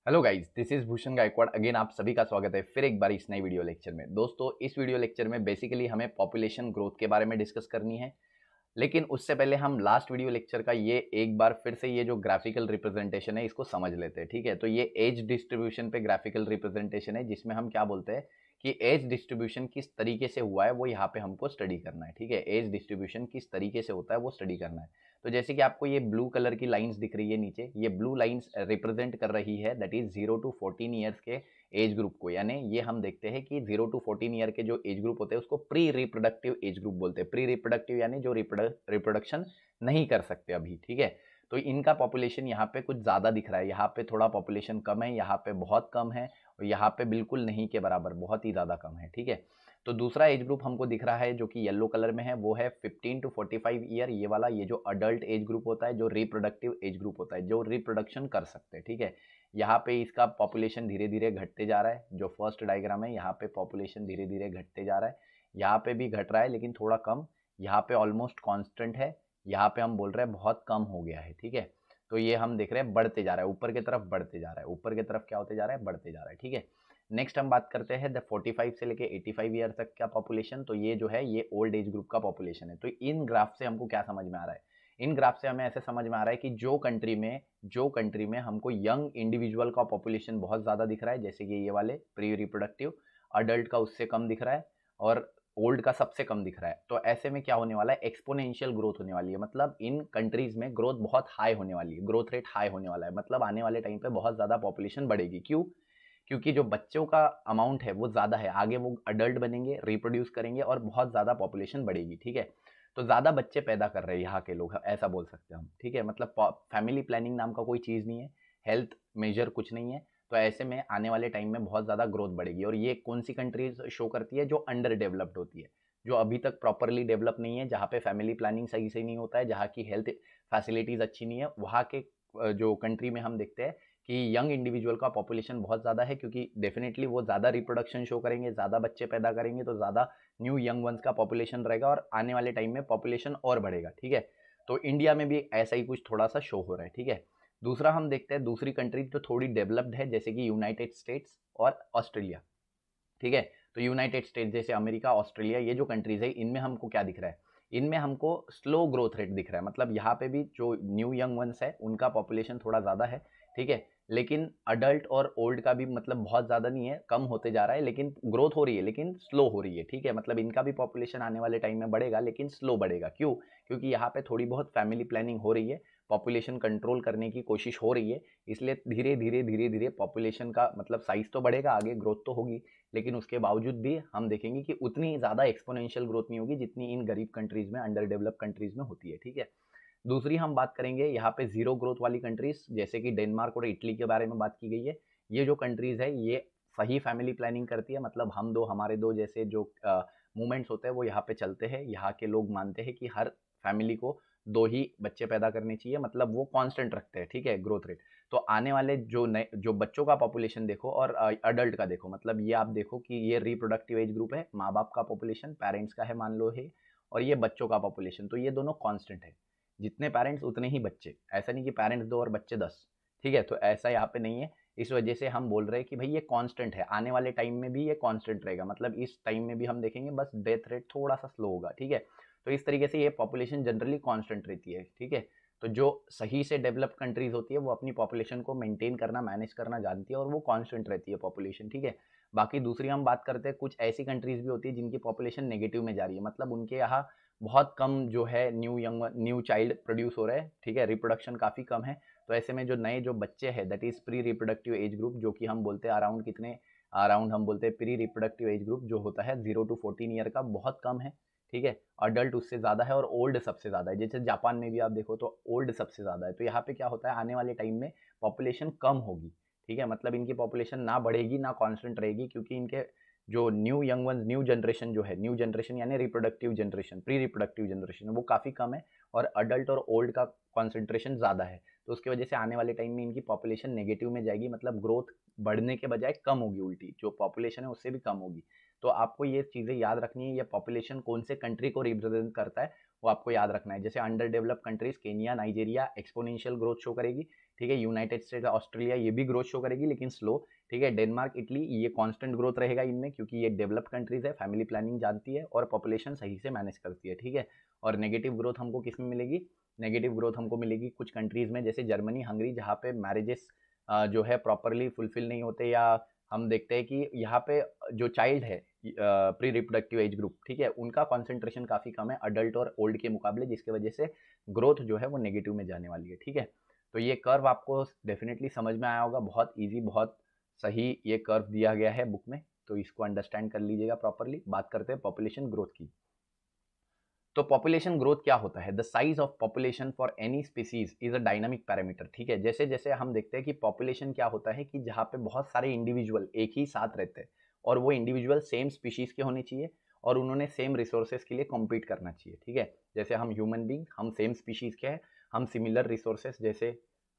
Hello guys, this is Bhushan Gaikwad. Again आप सभी का स्वागत है फिर एक बार इस नई वीडियो लेक्चर में। दोस्तों, इस वीडियो लेक्चर में बेसिकली हमें पॉपुलेशन ग्रोथ के बारे में डिस्कस करनी है। लेकिन उससे पहले हम लास्ट वीडियो लेक्चर का ये एक बार फिर से ये जो ग्राफिकल रिप्रेजेंटेशन है इसको समझ लेते हैं। ठीक है, तो ये एज डिस्ट्रीब्यूशन पे ग्राफिकल रिप्रेजेंटेशन है, जिसमें हम क्या बोलते हैं कि एज डिस्ट्रीब्यूशन किस तरीके से हुआ है वो यहाँ पे हमको स्टडी करना है। ठीक है, एज डिस्ट्रीब्यूशन किस तरीके से होता है वो स्टडी करना है। तो जैसे कि आपको ये ब्लू कलर की लाइंस दिख रही है नीचे, ये ब्लू लाइंस रिप्रेजेंट कर रही है दैट इज 0 to 14 ईयर्स के एज ग्रुप को। यानी ये हम देखते हैं कि 0 to 14 ईयर के जो एज ग्रुप होते हैं उसको प्री रिप्रोडक्टिव एज ग्रुप बोलते हैं। प्री रिप्रोडक्टिव यानी जो रिप्रोडक्शन नहीं कर सकते अभी। ठीक है, तो इनका पॉपुलेशन यहाँ पे कुछ ज़्यादा दिख रहा है। यहाँ पे थोड़ा पॉपुलेशन कम है, यहाँ पे बहुत कम है, और यहाँ पे बिल्कुल नहीं के बराबर, बहुत ही ज़्यादा कम है। ठीक है, तो दूसरा एज ग्रुप हमको दिख रहा है जो कि येलो कलर में है, वो है 15 to 45 ईयर। ये वाला, ये जो अडल्ट एज ग्रुप होता है, जो रिप्रोडक्टिव एज ग्रुप होता है, जो रिप्रोडक्शन कर सकते हैं। ठीक है, यहाँ पे इसका पॉपुलेशन धीरे धीरे घटते जा रहा है। जो फर्स्ट डायग्राम है, यहाँ पे पॉपुलेशन धीरे धीरे घटते जा रहा है। यहाँ पे भी घट रहा है लेकिन थोड़ा कम। यहाँ पे ऑलमोस्ट कांस्टेंट है। यहाँ पे हम बोल रहे हैं बहुत कम हो गया है। ठीक है, तो ये हम देख रहे हैं बढ़ते जा रहा है, ऊपर की तरफ बढ़ते जा रहा है। ऊपर की तरफ क्या होते जा रहा है? बढ़ते जा रहा है। ठीक है, नेक्स्ट हम बात करते हैं द 45 से लेके 85 ईयर तक का पॉपुलेशन। तो ये जो है ये ओल्ड एज ग्रुप का पॉपुलेशन है। तो इन ग्राफ से हमको क्या समझ में आ रहा है? इन ग्राफ से हमें ऐसे समझ में आ रहा है कि जो कंट्री में हमको यंग इंडिविजुअल का पॉपुलेशन बहुत ज़्यादा दिख रहा है, जैसे कि ये वाले प्री रिप्रोडक्टिव, अडल्ट का उससे कम दिख रहा है और ओल्ड का सबसे कम दिख रहा है। तो ऐसे में क्या होने वाला है? एक्सपोनेंशियल ग्रोथ होने वाली है। मतलब इन कंट्रीज में ग्रोथ बहुत हाई होने वाली है, ग्रोथ रेट हाई होने वाला है। मतलब आने वाले टाइम पे बहुत ज़्यादा पॉपुलेशन बढ़ेगी। क्यों? क्योंकि जो बच्चों का अमाउंट है वो ज़्यादा है, आगे वो अडल्ट बनेंगे, रिप्रोड्यूस करेंगे और बहुत ज़्यादा पॉपुलेशन बढ़ेगी। ठीक है, तो ज़्यादा बच्चे पैदा कर रहे हैं यहाँ के लोग, ऐसा बोल सकते हैं हम। ठीक है, मतलब फैमिली प्लानिंग नाम का कोई चीज़ नहीं है, हेल्थ मेजर कुछ नहीं है। तो ऐसे में आने वाले टाइम में बहुत ज़्यादा ग्रोथ बढ़ेगी। और ये कौन सी कंट्रीज शो करती है? जो अंडर डेवलप्ड होती है, जो अभी तक प्रॉपरली डेवलप नहीं है, जहाँ पे फैमिली प्लानिंग सही से नहीं होता है, जहाँ की हेल्थ फैसिलिटीज़ अच्छी नहीं है, वहाँ के जो कंट्री में हम देखते हैं कि यंग इंडिविजुअल का पॉपुलेशन बहुत ज़्यादा है। क्योंकि डेफिनेटली वो ज़्यादा रिप्रोडक्शन शो करेंगे, ज़्यादा बच्चे पैदा करेंगे, तो ज़्यादा न्यू यंग वंस का पॉपुलेशन रहेगा और आने वाले टाइम में पॉपुलेशन और बढ़ेगा। ठीक है, तो इंडिया में भी ऐसा ही कुछ थोड़ा सा शो हो रहा है। ठीक है, दूसरा हम देखते हैं दूसरी कंट्री जो थोड़ी डेवलप्ड है, जैसे कि यूनाइटेड स्टेट्स और ऑस्ट्रेलिया। ठीक है, तो यूनाइटेड स्टेट जैसे अमेरिका, ऑस्ट्रेलिया, ये जो कंट्रीज है, इनमें हमको क्या दिख रहा है? इनमें हमको स्लो ग्रोथ रेट दिख रहा है। मतलब यहाँ पे भी जो न्यू यंग वंस है उनका पॉपुलेशन थोड़ा ज़्यादा है। ठीक है, लेकिन अडल्ट और ओल्ड का भी मतलब बहुत ज़्यादा नहीं है, कम होते जा रहा है, लेकिन ग्रोथ हो रही है, लेकिन स्लो हो रही है। ठीक है, मतलब इनका भी पॉपुलेशन आने वाले टाइम में बढ़ेगा लेकिन स्लो बढ़ेगा। क्यों? क्योंकि यहाँ पे थोड़ी बहुत फैमिली प्लानिंग हो रही है, पॉपुलेशन कंट्रोल करने की कोशिश हो रही है। इसलिए धीरे धीरे धीरे धीरे पॉपुलेशन का मतलब साइज तो बढ़ेगा, आगे ग्रोथ तो होगी, लेकिन उसके बावजूद भी हम देखेंगे कि उतनी ज़्यादा एक्सपोनेंशियल ग्रोथ नहीं होगी जितनी इन गरीब कंट्रीज़ में, अंडर डेवलप कंट्रीज़ में होती है। ठीक है, दूसरी हम बात करेंगे यहाँ पे जीरो ग्रोथ वाली कंट्रीज़, जैसे कि डेनमार्क और इटली के बारे में बात की गई है। ये जो कंट्रीज़ है ये सही फैमिली प्लानिंग करती है। मतलब हम दो हमारे दो जैसे जो मूवमेंट्स होते हैं वो यहाँ पे चलते हैं। यहाँ के लोग मानते हैं कि हर फैमिली को दो ही बच्चे पैदा करने चाहिए, मतलब वो कांस्टेंट रखते हैं। ठीक है, ग्रोथ रेट। तो आने वाले जो नए जो बच्चों का पॉपुलेशन देखो और अडल्ट का देखो, मतलब ये आप देखो कि ये रिप्रोडक्टिव एज ग्रुप है, माँ बाप का पॉपुलेशन, पेरेंट्स का है मान लो है, और ये बच्चों का पॉपुलेशन, तो ये दोनों कांस्टेंट है। जितने पेरेंट्स उतने ही बच्चे, ऐसा नहीं कि पेरेंट्स दो और बच्चे 10। ठीक है, तो ऐसा यहाँ पे नहीं है। इस वजह से हम बोल रहे हैं कि भाई ये कांस्टेंट है, आने वाले टाइम में भी ये कांस्टेंट रहेगा। मतलब इस टाइम में भी हम देखेंगे बस डेथ रेट थोड़ा सा स्लो होगा। ठीक है, तो इस तरीके से ये पॉपुलेशन जनरली कांस्टेंट रहती है। ठीक है, तो जो सही से डेवलप कंट्रीज होती है वो अपनी पॉपुलेशन को मेंटेन करना, मैनेज करना जानती है और वो कांस्टेंट रहती है पॉपुलेशन। ठीक है, बाकी दूसरी हम बात करते हैं, कुछ ऐसी कंट्रीज भी होती है जिनकी पॉपुलेशन नेगेटिव में जा रही है। मतलब उनके यहाँ बहुत कम जो है न्यू चाइल्ड प्रोड्यूस हो रहे हैं। ठीक है, रिप्रोडक्शन काफ़ी कम है। तो ऐसे में जो नए जो बच्चे हैं that is pre reproductive age group, जो कि हम बोलते हैं अराउंड कितने, अराउंड हम बोलते हैं प्री रिप्रोडक्टिव एज ग्रुप जो होता है 0 to 14 ईयर का, बहुत कम है। ठीक है, अडल्ट उससे ज़्यादा है और ओल्ड सबसे ज़्यादा है। जैसे जापान में भी आप देखो तो ओल्ड सबसे ज़्यादा है। तो यहाँ पे क्या होता है, आने वाले टाइम में पॉपुलेशन कम होगी। ठीक है, मतलब इनकी पॉपुलेशन ना बढ़ेगी ना कांस्टेंट रहेगी, क्योंकि इनके जो new young ones, new generation जो है, न्यू जनरेशन यानी reproductive generation, pre reproductive generation, वो काफ़ी कम है और अडल्ट और ओल्ड का कॉन्सेंट्रेशन ज़्यादा है। तो उसकी वजह से आने वाले टाइम में इनकी पॉपुलेशन नेगेटिव में जाएगी, मतलब ग्रोथ बढ़ने के बजाय कम होगी, उल्टी जो पॉपुलेशन है उससे भी कम होगी। तो आपको ये चीज़ें याद रखनी है, ये पॉपुलेशन कौन से कंट्री को रिप्रेजेंट करता है वो आपको याद रखना है। जैसे under developed countries Kenya, Nigeria exponential growth show करेगी, ठीक है। यूनाइटेड स्टेट्स, ऑस्ट्रेलिया ये भी ग्रोथ शो करेगी लेकिन स्लो, ठीक है। डेनमार्क, इटली ये कांस्टेंट ग्रोथ रहेगा इनमें, क्योंकि ये डेवलप्ड कंट्रीज है, फैमिली प्लानिंग जानती है और पॉपुलेशन सही से मैनेज करती है, ठीक है। और नेगेटिव ग्रोथ हमको किस में मिलेगी? नेगेटिव ग्रोथ हमको मिलेगी कुछ कंट्रीज में, जैसे जर्मनी, हंगरी, जहाँ पे मैरिजेस जो है प्रॉपरली फुलफिल नहीं होते, या हम देखते हैं कि यहाँ पे जो चाइल्ड है प्री रिप्रोडक्टिव एज ग्रुप, ठीक है, उनका कॉन्सेंट्रेशन काफ़ी कम है अडल्ट और ओल्ड के मुकाबले, जिसकी वजह से ग्रोथ जो है वो नेगेटिव में जाने वाली है, ठीक है। तो ये कर्व आपको डेफिनेटली समझ में आया होगा, बहुत इजी, बहुत सही ये कर्व दिया गया है बुक में, तो इसको अंडरस्टैंड कर लीजिएगा प्रॉपरली। बात करते हैं पॉपुलेशन ग्रोथ की। तो पॉपुलेशन ग्रोथ क्या होता है? The size of population for any species is a dynamic parameter, ठीक है। जैसे जैसे हम देखते हैं कि पॉपुलेशन क्या होता है कि जहाँ पे बहुत सारे इंडिविजुअल एक ही साथ रहते हैं और वो इंडिविजुअल सेम स्पीशीज के होने चाहिए और उन्होंने सेम रिसोर्सेज के लिए कॉम्पीट करना चाहिए, ठीक है। जैसे हम ह्यूमन बींग, हम सेम स्पीशीज के हैं, हम सिमिलर रिसोर्सेज जैसे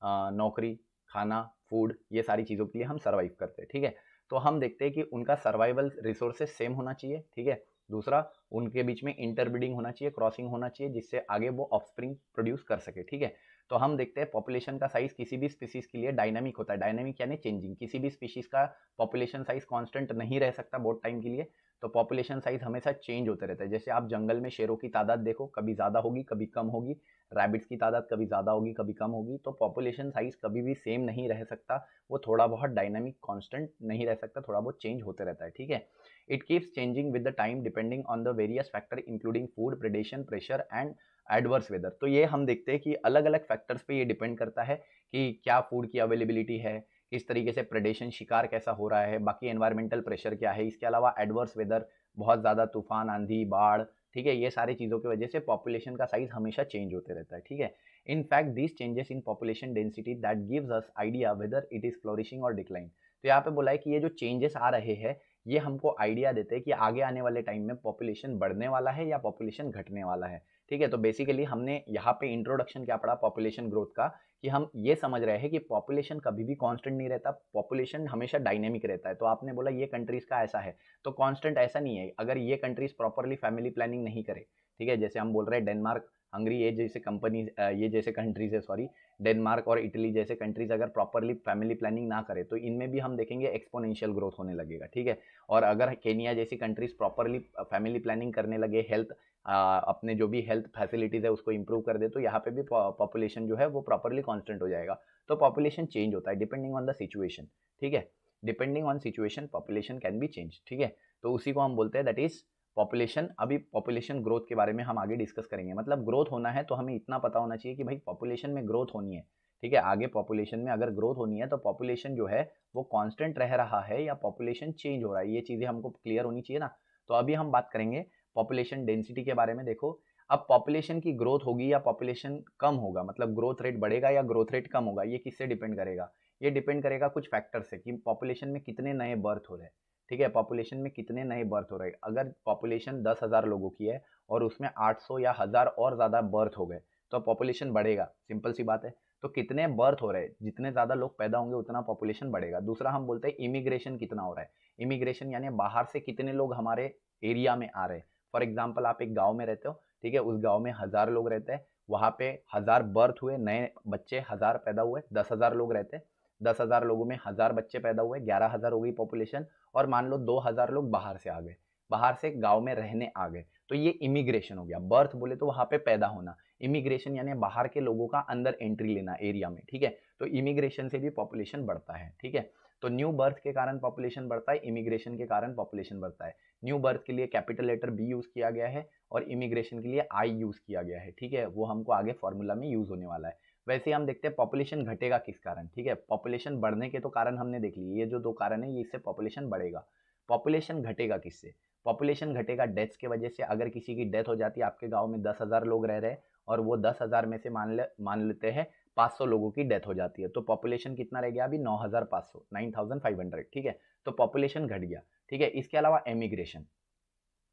नौकरी, खाना, फूड, ये सारी चीज़ों के लिए हम सर्वाइव करते हैं, ठीक है। तो हम देखते हैं कि उनका सर्वाइवल रिसोर्सेज सेम होना चाहिए, ठीक है। दूसरा, उनके बीच में इंटरब्रीडिंग होना चाहिए, क्रॉसिंग होना चाहिए, जिससे आगे वो ऑफस्प्रिंग प्रोड्यूस कर सके, ठीक है। तो हम देखते हैं पॉपुलेशन का साइज किसी भी स्पीशीज के लिए डायनामिक होता है। डायनामिक यानी चेंजिंग, किसी भी स्पीशीज का पॉपुलेशन साइज कांस्टेंट नहीं रह सकता बहुत टाइम के लिए, तो पॉपुलेशन साइज हमेशा चेंज होते रहता है। जैसे आप जंगल में शेरों की तादाद देखो, कभी ज़्यादा होगी कभी कम होगी, रैबिट्स की तादाद कभी ज़्यादा होगी कभी कम होगी, तो पॉपुलेशन साइज कभी भी सेम नहीं रह सकता, वो थोड़ा बहुत डायनामिक कांस्टेंट नहीं रह सकता, थोड़ा बहुत चेंज होते रहता है, ठीक है। It keeps changing with the time depending on the various factor including food, predation, pressure and adverse weather। तो ये हम देखते हैं कि अलग अलग फैक्टर्स पे ये डिपेंड करता है कि क्या फूड की अवेलेबिलिटी है, किस तरीके से प्रेडेशन, शिकार कैसा हो रहा है, बाकी एनवायरमेंटल प्रेशर क्या है, इसके अलावा एडवर्स वेदर, बहुत ज़्यादा तूफान, आंधी, बाढ़, ठीक है, ये सारी चीज़ों की वजह से पॉपुलेशन का साइज हमेशा चेंज होते रहता है, ठीक है। In fact this changes in population density that gives us idea whether it is flourishing और डिक्लाइन। तो यहाँ पे बोला है कि ये जो चेंजेस आ रहे हैं ये हमको आइडिया देते हैं कि आगे आने वाले टाइम में पॉपुलेशन बढ़ने वाला है या पॉपुलेशन घटने वाला है, ठीक है। तो बेसिकली हमने यहाँ पे इंट्रोडक्शन क्या पढ़ा पॉपुलेशन ग्रोथ का, कि हम ये समझ रहे हैं कि पॉपुलेशन कभी भी कांस्टेंट नहीं रहता, पॉपुलेशन हमेशा डायनेमिक रहता है। तो आपने बोला ये कंट्रीज का ऐसा है, तो कांस्टेंट ऐसा नहीं है। अगर ये कंट्रीज प्रॉपरली फैमिली प्लानिंग नहीं करे, ठीक है, जैसे हम बोल रहे हैं डेनमार्क, हंगरी, ये जैसे कंपनीज, ये जैसे कंट्रीज है, सॉरी, डेनमार्क और इटली जैसे कंट्रीज अगर प्रॉपरली फैमिली प्लानिंग ना करे तो इनमें भी हम देखेंगे एक्सपोनेंशियल ग्रोथ होने लगेगा, ठीक है। और अगर केनिया जैसी कंट्रीज प्रॉपरली फैमिली प्लानिंग करने लगे, हेल्थ अपने जो भी हेल्थ फैसिलिटीज़ है उसको इंप्रूव कर दे, तो यहाँ पे भी पॉपुलेशन जो है वो प्रॉपरली कांस्टेंट हो जाएगा। तो पॉपुलेशन चेंज होता है डिपेंडिंग ऑन द सिचुएशन, ठीक है। Depending on situation population can be change, ठीक है। तो उसी को हम बोलते हैं दैट इज पॉपुलेशन। अभी पॉपुलेशन ग्रोथ के बारे में हम आगे डिस्कस करेंगे। मतलब ग्रोथ होना है तो हमें इतना पता होना चाहिए कि भाई पॉपुलेशन में ग्रोथ होनी है, ठीक है। आगे पॉपुलेशन में अगर ग्रोथ होनी है तो पॉपुलेशन जो है वो कांस्टेंट रह रहा है या पॉपुलेशन चेंज हो रहा है, ये चीज़ें हमको क्लियर होनी चाहिए ना। तो अभी हम बात करेंगे पॉपुलेशन डेंसिटी के बारे में। देखो, अब पॉपुलेशन की ग्रोथ होगी या पॉपुलेशन कम होगा, मतलब ग्रोथ रेट बढ़ेगा या ग्रोथ रेट कम होगा, ये किससे डिपेंड करेगा? ये डिपेंड करेगा कुछ फैक्टर से, कि पॉपुलेशन में कितने नए बर्थ हो रहे हैं, ठीक है। पॉपुलेशन में कितने नए बर्थ हो रहे हैं। अगर पॉपुलेशन 10,000 लोगों की है और उसमें 800 या 1000 और ज़्यादा बर्थ हो गए तो पॉपुलेशन बढ़ेगा, सिंपल सी बात है। तो कितने बर्थ हो रहे हैं, जितने ज़्यादा लोग पैदा होंगे उतना पॉपुलेशन बढ़ेगा। दूसरा हम बोलते हैं इमिग्रेशन कितना हो रहा है। इमिग्रेशन यानी बाहर से कितने लोग हमारे एरिया में आ रहे हैं। फॉर एग्जाम्पल, आप एक गाँव में रहते हो, ठीक है, उस गाँव में 1000 लोग रहते हैं, वहाँ पे 1000 बर्थ हुए, नए बच्चे 1000 पैदा हुए, 10,000 लोग रहते हैं, 10,000 लोगों में 1000 बच्चे पैदा हुए, 11,000 हो गई पॉपुलेशन। और मान लो 2000 लोग बाहर से आ गए, बाहर से गांव में रहने आ गए, तो ये इमिग्रेशन हो गया। बर्थ बोले तो वहां पे पैदा होना, इमिग्रेशन यानी बाहर के लोगों का अंदर एंट्री लेना एरिया में, ठीक है। तो इमिग्रेशन से भी पॉपुलेशन बढ़ता है, ठीक है। तो न्यू बर्थ के कारण पॉपुलेशन बढ़ता है, इमिग्रेशन के कारण पॉपुलेशन बढ़ता है। न्यू बर्थ के लिए कैपिटल लेटर बी यूज किया गया है और इमिग्रेशन के लिए आई यूज किया गया है, ठीक है। वो हमको आगे फॉर्मूला में यूज होने वाला है। वैसे हम देखते हैं पॉपुलेशन घटेगा किस कारण, ठीक है। पॉपुलेशन बढ़ने के तो कारण हमने देख लिए, ये जो दो कारण है ये इससे पॉपुलेशन बढ़ेगा। पॉपुलेशन घटेगा किससे? पॉपुलेशन घटेगा डेथ्स की वजह से। अगर किसी की डेथ हो जाती है, आपके गांव में 10,000 लोग रह रहे हैं और वो 10,000 में से मान लेते हैं 500 लोगों की डेथ हो जाती है, तो पॉपुलेशन कितना रह गया अभी? 9,500, 9,500, ठीक है। तो पॉपुलेशन घट गया, ठीक है। इसके अलावा एमिग्रेशन,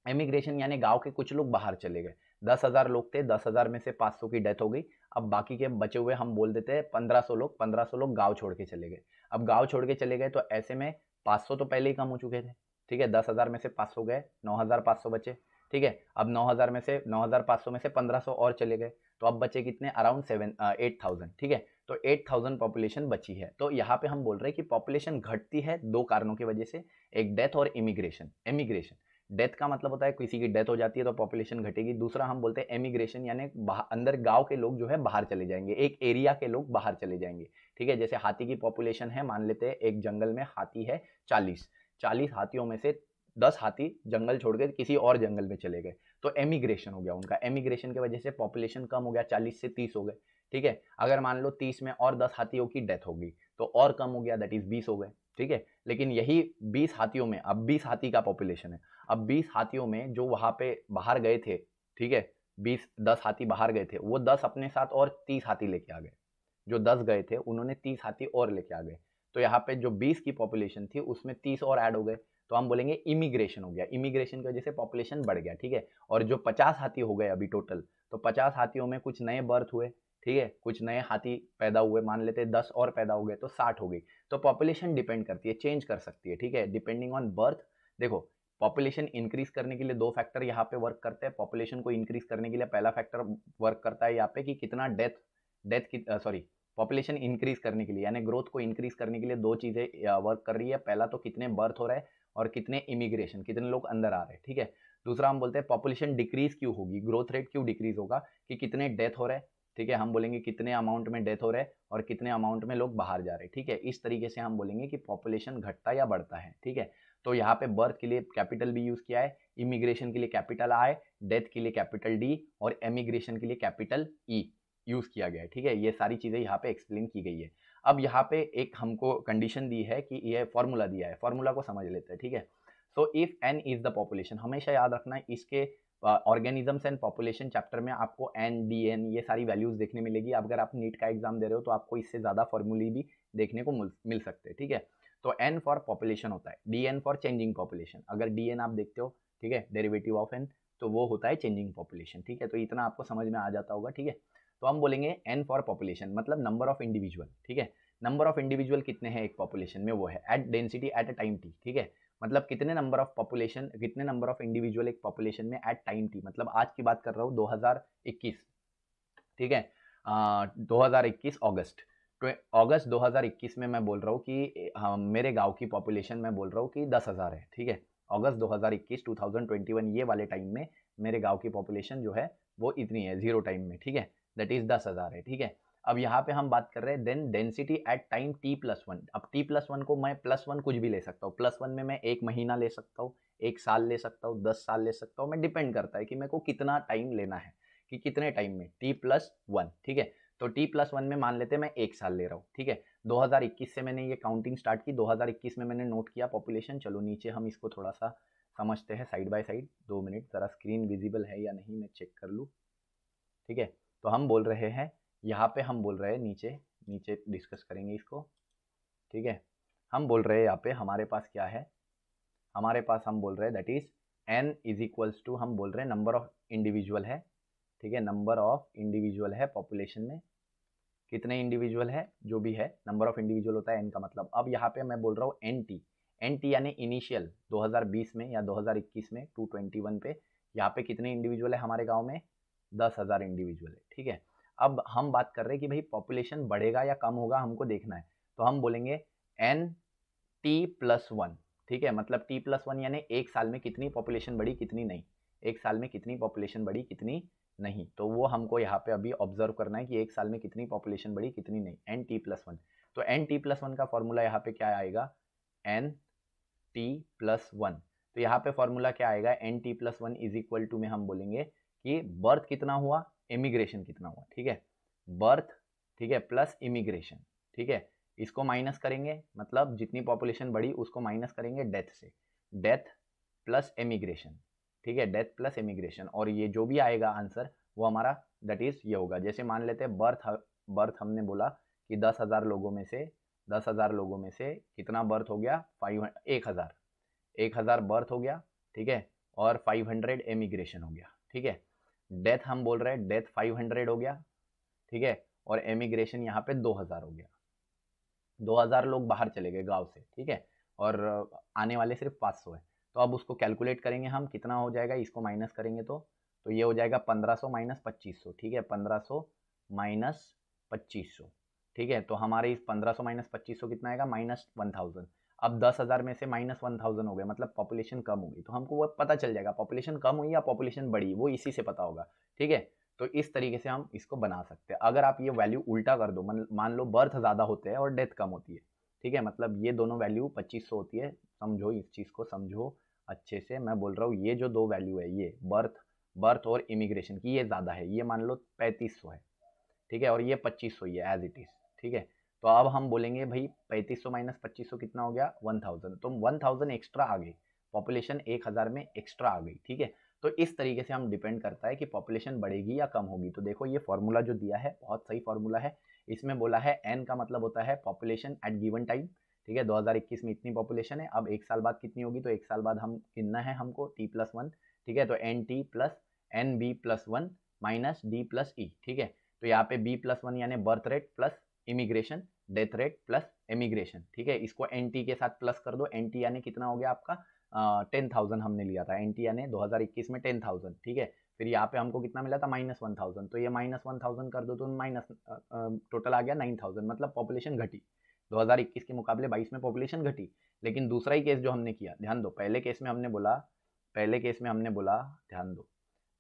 एमिग्रेशन यानी गांव के कुछ लोग बाहर चले गए। 10,000 लोग थे, 10,000 में से 500 की डेथ हो गई, अब बाकी के बचे हुए हम बोल देते हैं 1500 लोग गांव छोड़ के चले गए। अब गांव छोड़ के चले गए तो ऐसे में 500 तो पहले ही कम हो चुके थे, ठीक है। 10,000 में से 500 गए, 9,500 बचे, ठीक है। अब 9000 में से 9500 में से 1500 और चले गए, तो अब बचे कितने, अराउंड 8000, ठीक है। तो 8000 पॉपुलेशन बची है। तो यहाँ पे हम बोल रहे हैं कि पॉपुलेशन घटती है दो कारणों की वजह से, एक डेथ और इमिग्रेशन। इमिग्रेशन, डेथ का मतलब होता है किसी की डेथ हो जाती है तो पॉपुलेशन घटेगी। दूसरा हम बोलते हैं एमिग्रेशन, यानी अंदर गांव के लोग जो है बाहर चले जाएंगे, एक एरिया के लोग बाहर चले जाएंगे, ठीक है। जैसे हाथी की पॉपुलेशन है, मान लेते हैं एक जंगल में हाथी है 40 हाथियों में से 10 हाथी जंगल छोड़ के किसी और जंगल में चले गए, तो एमिग्रेशन हो गया उनका। एमिग्रेशन की वजह से पॉपुलेशन कम हो गया, 40 से 30 हो गए, ठीक है। अगर मान लो 30 में और 10 हाथियों की डेथ होगी तो और कम हो गया, दैट इज 20 हो गए, ठीक है। लेकिन यही 20 हाथियों में, अब 20 हाथी का पॉपुलेशन है, अब 20 हाथियों में जो वहां पे बाहर गए थे, ठीक है, 10 हाथी बाहर गए थे, वो 10 अपने साथ और 30 हाथी लेके आ गए। जो 10 गए थे उन्होंने 30 हाथी और लेके आ गए, तो यहाँ पे जो 20 की पॉपुलेशन थी उसमें 30 और ऐड हो गए, तो हम बोलेंगे इमिग्रेशन हो गया। इमिग्रेशन की वजह से पॉपुलेशन बढ़ गया, ठीक है। और जो 50 हाथी हो गए अभी टोटल, तो 50 हाथियों में कुछ नए बर्थ हुए, ठीक है, कुछ नए हाथी पैदा हुए, मान लेते 10 और पैदा हो गए तो 60 हो गई। तो पॉपुलेशन डिपेंड करती है, चेंज कर सकती है, ठीक है, डिपेंडिंग ऑन बर्थ। देखो, पॉपुलेशन इंक्रीज करने के लिए दो फैक्टर यहाँ पे वर्क करते हैं। पॉपुलेशन को इंक्रीज करने के लिए पहला फैक्टर वर्क करता है यहाँ पे कि कितना डेथ डेथ की सॉरी पॉपुलेशन इंक्रीज करने के लिए, यानी ग्रोथ को इंक्रीज करने के लिए दो चीजें वर्क कर रही है। पहला तो कितने बर्थ हो रहा है और कितने इमिग्रेशन, कितने लोग अंदर आ रहे हैं, ठीक है। दूसरा हम बोलते हैं पॉपुलेशन डिक्रीज क्यों होगी, ग्रोथ रेट क्यों डिक्रीज होगा, कि कितने डेथ हो रहे हैं, ठीक है। हम बोलेंगे कितने अमाउंट में डेथ हो रहे हैं और कितने अमाउंट में लोग बाहर जा रहे हैं, ठीक है। इस तरीके से हम बोलेंगे कि पॉपुलेशन घटता या बढ़ता है, ठीक है। तो यहाँ पे बर्थ के लिए कैपिटल बी यूज किया है, इमिग्रेशन के लिए कैपिटल आई, डेथ के लिए कैपिटल डी और एमिग्रेशन के लिए कैपिटल ई यूज किया गया है, ठीक है। ये सारी चीजें यहाँ पे एक्सप्लेन की गई है। अब यहाँ पे एक हमको कंडीशन दी है कि ये फॉर्मूला दिया है, फॉर्मूला को समझ लेते हैं, ठीक है। So if N is the population, हमेशा याद रखना है इसके ऑर्गेनिजम्स एंड पॉपुलेशन चैप्टर में आपको एन डी एन ये सारी वैल्यूज देखने मिलेगी। अगर आप नीट का एग्जाम दे रहे हो तो आपको इससे ज्यादा फॉर्मूले भी देखने को मिल सकते हैं, ठीक है। तो एन फॉर पॉपुलेशन होता है, D N for changing population. अगर डी एन आप देखते हो, ठीक है, डेरिवेटिव ऑफ एन, तो वो होता है चेंजिंग पॉपुलेशन, ठीक है। तो इतना आपको समझ में आ जाता होगा, ठीक है। तो हम बोलेंगे एन फॉर पॉपुलेशन मतलब नंबर ऑफ इंडिविजुअल, ठीक है। नंबर ऑफ इंडिविजुअल कितने हैं एक पॉपुलेशन में, वो है at density at a time T, ठीक है। मतलब कितने नंबर ऑफ पॉपुलेशन, कितने नंबर ऑफ इंडिविजुअल एक पॉपुलेशन में एट टाइम टी, मतलब आज की बात कर रहा हूँ 2021, ठीक है। 2021 अगस्त, तो अगस्त 2021 में मैं बोल रहा हूँ कि मेरे गांव की पॉपुलेशन मैं बोल रहा हूँ कि 10,000 है, ठीक है। अगस्त 2021 ये वाले टाइम में मेरे गांव की पॉपुलेशन जो है वो इतनी है, जीरो टाइम में, ठीक है, दैट इज 10,000 है, ठीक है। अब यहाँ पे हम बात कर रहे हैं then density at time t+1। अब t+1 को मैं +1 कुछ भी ले सकता हूँ, +1 में मैं एक महीना ले सकता हूँ, एक साल ले सकता हूँ, 10 साल ले सकता हूँ, मैं डिपेंड करता है कि मेरे को कितना टाइम लेना है, कि कितने टाइम में, t+1, ठीक है। तो t+1 में मान लेते हैं मैं एक साल ले रहा हूँ, ठीक है। 2021 से मैंने ये काउंटिंग स्टार्ट की, 2021 में मैंने नोट किया पॉपुलेशन। चलो नीचे हम इसको थोड़ा सा समझते हैं साइड बाय साइड, 2 मिनट, ज़रा स्क्रीन विजिबल है या नहीं मैं चेक कर लूँ, ठीक है। तो हम बोल रहे हैं यहाँ पे, हम बोल रहे हैं नीचे नीचे डिस्कस करेंगे इसको, ठीक है। हम बोल रहे हैं यहाँ पे हमारे पास क्या है, हमारे पास हम बोल रहे हैं that is n is equals to, हम बोल रहे हैं नंबर ऑफ इंडिविजुअल है, ठीक है, नंबर ऑफ इंडिविजुअल है पॉपुलेशन में, कितने इंडिविजुअल है, जो भी है नंबर ऑफ इंडिविजुअल होता है n का मतलब। अब यहाँ पे मैं बोल रहा हूँ एन टी यानी इनिशियल 2020 में या 2021 में 221 पे, यहाँ पे कितने इंडिविजुअल है हमारे गाँव में, 10,000 इंडिविजुअल है, ठीक है। अब हम बात कर रहे हैं कि भाई पॉपुलेशन बढ़ेगा या कम होगा, हमको देखना है। तो हम बोलेंगे एन t+1, ठीक है, मतलब t+1 यानी एक साल में कितनी पॉपुलेशन बढ़ी कितनी नहीं, एक साल में कितनी पॉपुलेशन बढ़ी कितनी नहीं, तो वो हमको यहाँ पे अभी ऑब्जर्व करना है कि एक साल में कितनी पॉपुलेशन बढ़ी कितनी नहीं, n t+1। तो n t+1 का फॉर्मूला यहाँ पे क्या आएगा, n t+1। तो यहाँ पे फॉर्मूला क्या आएगा, n t+1 is equal to में हम बोलेंगे कि बर्थ कितना हुआ, इमिग्रेशन कितना हुआ, ठीक है, बर्थ, ठीक है, प्लस इमिग्रेशन, ठीक है। इसको माइनस करेंगे, मतलब जितनी पॉपुलेशन बढ़ी उसको माइनस करेंगे डेथ से, डेथ प्लस एमिग्रेशन, ठीक है, डेथ प्लस एमिग्रेशन, और ये जो भी आएगा आंसर वो हमारा दैट इज ये होगा। जैसे मान लेते हैं बर्थ हमने बोला कि 10,000 लोगों में से, 10,000 लोगों में से कितना बर्थ हो गया, 1,000 बर्थ हो गया, ठीक है, और 500 एमिग्रेशन हो गया, ठीक है। डेथ हम बोल रहे हैं, डेथ 500 हो गया, ठीक है, और एमिग्रेशन यहाँ पे 2,000 हो गया, 2,000 लोग बाहर चले गए गांव से, ठीक है, और आने वाले सिर्फ 500 है। तो अब उसको कैलकुलेट करेंगे हम, कितना हो जाएगा, इसको माइनस करेंगे तो ये हो जाएगा 1500 माइनस 2500, ठीक है, 1500 माइनस 2500, ठीक है। तो हमारे इस 1500 माइनस 2500 कितना आएगा, -1000। अब 10,000 में से -1000 हो गया, मतलब पॉपुलेशन कम होगी, तो हमको वो पता चल जाएगा पॉपुलेशन कम हुई या पॉपुलेशन बढ़ी, वो इसी से पता होगा, ठीक है। तो इस तरीके से हम इसको बना सकते हैं। अगर आप ये वैल्यू उल्टा कर दो, मान लो बर्थ ज़्यादा होते हैं और डेथ कम होती है, ठीक है, मतलब ये दोनों वैल्यू 2500 होती है, समझो इस चीज़ को, समझो अच्छे से। मैं बोल रहा हूँ ये जो दो वैल्यू है, ये बर्थ और इमिग्रेशन की, ये ज़्यादा है, ये मान लो 3500 है, ठीक है, और ये 2500 ही है एज इट इज़, ठीक है। तो अब हम बोलेंगे भाई 3500 माइनस 2500 कितना हो गया, 1000, तो 1000 एक्स्ट्रा आ गई, पॉपुलेशन 1000 में एक्स्ट्रा आ गई, ठीक है। तो इस तरीके से हम डिपेंड करता है कि पॉपुलेशन बढ़ेगी या कम होगी। तो देखो ये फॉर्मूला जो दिया है बहुत सही फॉर्मूला है। इसमें बोला है एन का मतलब होता है पॉपुलेशन एट गिवन टाइम, ठीक है। 2021 में इतनी पॉपुलेशन है, अब एक साल बाद कितनी होगी, तो एक साल बाद हम गिनना है हमको t+1, ठीक है। तो N T plus N B plus one minus D plus E, ठीक है। तो यहाँ पे b+1 यानी birth rate plus immigration, death rate plus immigration, ठीक है। इसको एन टी के साथ प्लस कर दो, एन टी यानी कितना हो गया आपका 10,000 हमने लिया था, एन टी यानी 2021 में 10,000, ठीक है। फिर यहाँ पे हमको कितना मिला था, -1000, तो ये -1000 कर दो तो माइनस टोटल आ गया 9000, मतलब पॉपुलेशन घटी 2021 के मुकाबले 22 में पॉपुलेशन घटी। लेकिन दूसरा ही केस जो हमने किया, ध्यान दो, पहले केस में हमने बोला ध्यान दो,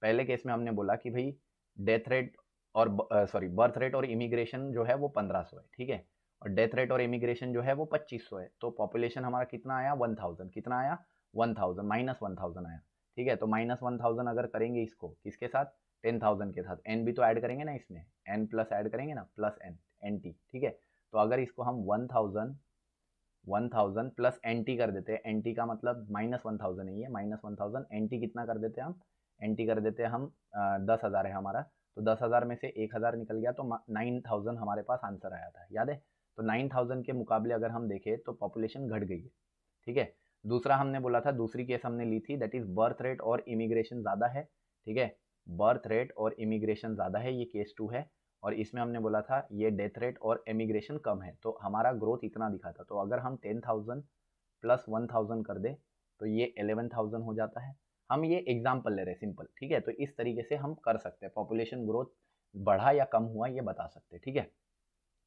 पहले केस में हमने बोला कि भाई डेथ रेट और बर्थ रेट और इमिग्रेशन जो है वो 1500 है, ठीक है, और डेथ रेट और इमिग्रेशन जो है वो 2500 है। तो पॉपुलेशन हमारा कितना आया, 1000, कितना आया 1000, -1000 आया, ठीक है। तो -1000 अगर करेंगे इसको किसके साथ, 10,000 के साथ, एन भी तो ऐड करेंगे ना इसमें, एन प्लस ऐड करेंगे ना, प्लस एन, एन टी, ठीक है। तो अगर इसको हम 1000 प्लस एन टी कर देते हैं, एन टी का मतलब -1000 नहीं है, -1000 एन टी कितना कर देते हैं हम, एन टी कर देते हैं हम 10,000 है हमारा, तो 10,000 में से 1000 निकल गया, तो 9000 हमारे पास आंसर आया था, याद है। तो 9000 के मुकाबले अगर हम देखें तो पॉपुलेशन घट गई है, ठीक है। दूसरा हमने बोला था, दूसरी केस हमने ली थी, दैट इज बर्थ रेट और इमिग्रेशन ज़्यादा है, ठीक है, बर्थ रेट और इमिग्रेशन ज़्यादा है, ये केस 2 है। और इसमें हमने बोला था ये डेथ रेट और इमिग्रेशन कम है, तो हमारा ग्रोथ इतना दिखा था। तो अगर हम 10,000 प्लस 1000 कर दे तो ये 11,000 हो जाता है। हम ये एग्जाम्पल ले रहे हैं सिंपल, ठीक है। तो इस तरीके से हम कर सकते हैं, पॉपुलेशन ग्रोथ बढ़ा या कम हुआ ये बता सकते हैं, ठीक है।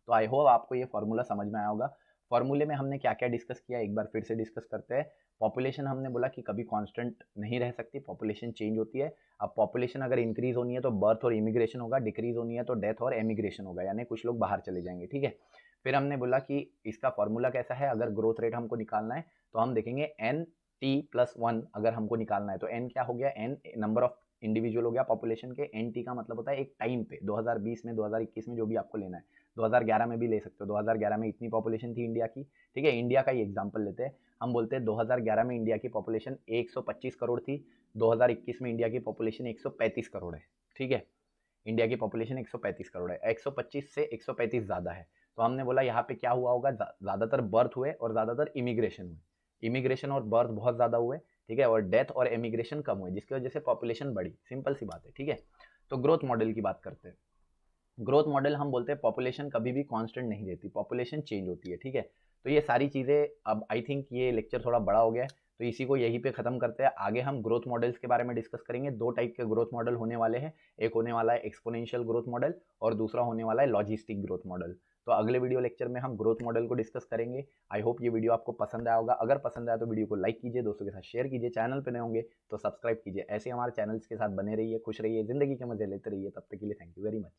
तो आई होप आपको ये फॉर्मूला समझ में आया होगा। फॉर्मूले में हमने क्या क्या डिस्कस किया, एक बार फिर से डिस्कस करते हैं। पॉपुलेशन हमने बोला कि कभी कांस्टेंट नहीं रह सकती, पॉपुलेशन चेंज होती है। अब पॉपुलेशन अगर इंक्रीज होनी है तो बर्थ और इमिग्रेशन होगा, डिक्रीज होनी है तो डेथ और एमिग्रेशन होगा, यानी कुछ लोग बाहर चले जाएंगे, ठीक है। फिर हमने बोला कि इसका फॉर्मूला कैसा है, अगर ग्रोथ रेट हमको निकालना है तो हम देखेंगे एन टी प्लस 1 अगर हमको निकालना है तो एन क्या हो गया, एन नंबर ऑफ इंडिविजुअल हो गया पॉपुलेशन के, एन टी का मतलब होता है एक टाइम पे, 2020 में 2021 में जो भी आपको लेना है, 2011 में भी ले सकते हो, 2011 में इतनी पॉपुलेशन थी इंडिया की, ठीक है। इंडिया का ही एग्जांपल लेते हैं, हम बोलते हैं 2011 में इंडिया की पॉपुलेशन 125 करोड़ थी, 2021 में इंडिया की पॉपुलेशन 135 करोड़ है, ठीक है। इंडिया की पॉपुलेशन 135 करोड़ है, 125 से 135 ज़्यादा है। तो हमने बोला यहाँ पे क्या हुआ होगा, ज़्यादातर बर्थ हुए और ज़्यादातर इमिग्रेशन हुए, इमिग्रेशन और बर्थ बहुत ज़्यादा हुए, ठीक है, और डेथ और इमिग्रेशन कम हुए, जिसकी वजह से पॉपुलेशन बढ़ी, सिंपल सी बात है, ठीक है। तो ग्रोथ मॉडल की बात करते हैं। ग्रोथ मॉडल हम बोलते हैं पॉपुलेशन कभी भी कांस्टेंट नहीं रहती, पॉपुलेशन चेंज होती है, ठीक है। तो ये सारी चीज़ें, अब आई थिंक ये लेक्चर थोड़ा बड़ा हो गया है, तो इसी को यहीं पे ख़त्म करते हैं। आगे हम ग्रोथ मॉडल्स के बारे में डिस्कस करेंगे। दो टाइप के ग्रोथ मॉडल होने वाले हैं, एक होने वाला है एक्सपोनेंशियल ग्रोथ मॉडल और दूसरा होने वाला है लॉजिस्टिक ग्रोथ मॉडल। तो अगले वीडियो लेक्चर में हम ग्रोथ मॉडल को डिस्कस करेंगे। आई होप ये वीडियो आपको पसंद आया होगा। अगर पसंद आया तो वीडियो को लाइक कीजिए, दोस्तों के साथ शेयर कीजिए, चैनल पर नए होंगे तो सब्सक्राइब कीजिए। ऐसे हमारे चैनल्स के साथ बने रहिए, खुश रहिए, जिंदगी के मजे लेते रहिए। तब तक के लिए थैंक यू वेरी मच।